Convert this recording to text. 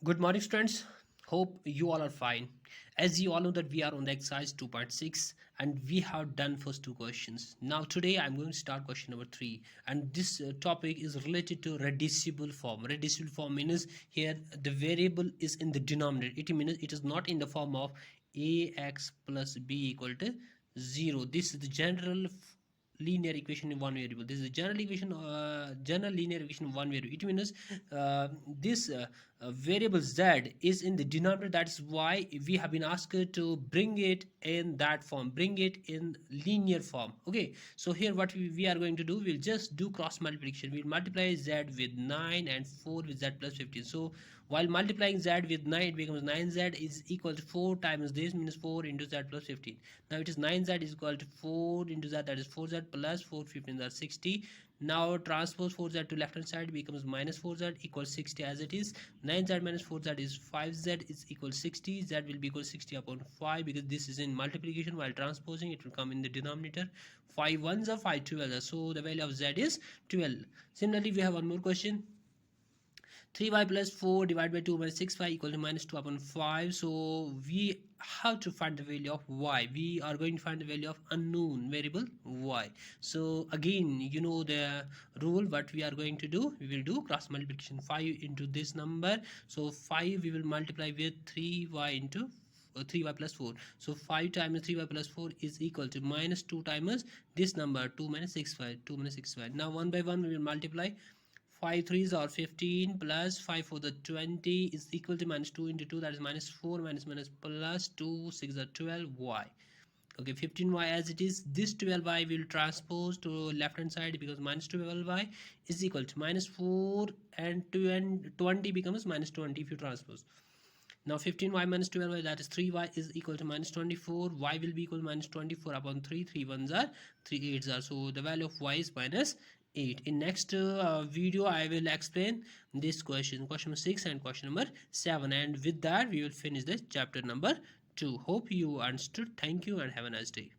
Good morning, students. Hope you all are fine. As you all know that we are on the exercise 2.6 and we have done first two questions. Now today I'm going to start question number 3, and this topic is related to reducible form. Reducible form means here the variable is in the denominator. It means it is not in the form of ax plus b equal to 0. This is the general linear equation in one variable. This is a general linear equation in one variable. It means this variable z is in the denominator. That's why we have been asked to bring it in that form, bring it in linear form. Okay, so here what we are going to do, we'll just do cross multiplication. We'll multiply z with 9 and 4 with z plus 15. So while multiplying z with 9, it becomes 9z is equal to 4 times this, means 4 into z plus 15. Now it is 9z is equal to 4 into z, that is 4z plus 4, 15 are 60. Now transpose 4z to left hand side, becomes minus 4z equals 60 as it is. 9z minus 4z is 5z is equal 60. Z will be equal 60 upon 5 because this is in multiplication. While transposing, it will come in the denominator. 5 ones are 5 12s, so the value of z is 12. Similarly, we have one more question. 3y plus 4 divided by 2 minus 6y equal to minus 2 upon 5. So we have to find the value of y. We are going to find the value of unknown variable y. So again, you know the rule. What we are going to do, we will do cross multiplication. 5 into this number, so 5 we will multiply with 3y into 3y plus 4. So 5 times 3y plus 4 is equal to minus 2 times this number, 2 minus 6y, 2 minus 6y. Now one by one we will multiply. 5 3s are 15 plus 5 for the 20 is equal to minus 2 into 2, that is minus 4 minus minus plus 2 6 are 12y. Okay, 15y as it is. This 12y will transpose to left hand side because minus 12y is equal to minus 4 and 2 and 20 becomes minus 20 if you transpose. Now 15y minus 12y, that is 3y is equal to minus 24. Y will be equal to minus 24 upon 3. 3 ones are 3 8s are, so the value of y is minus 8. In next video I will explain this question number 6 and question number 7, and with that we will finish the chapter number 2. Hope you understood. Thank you and have a nice day.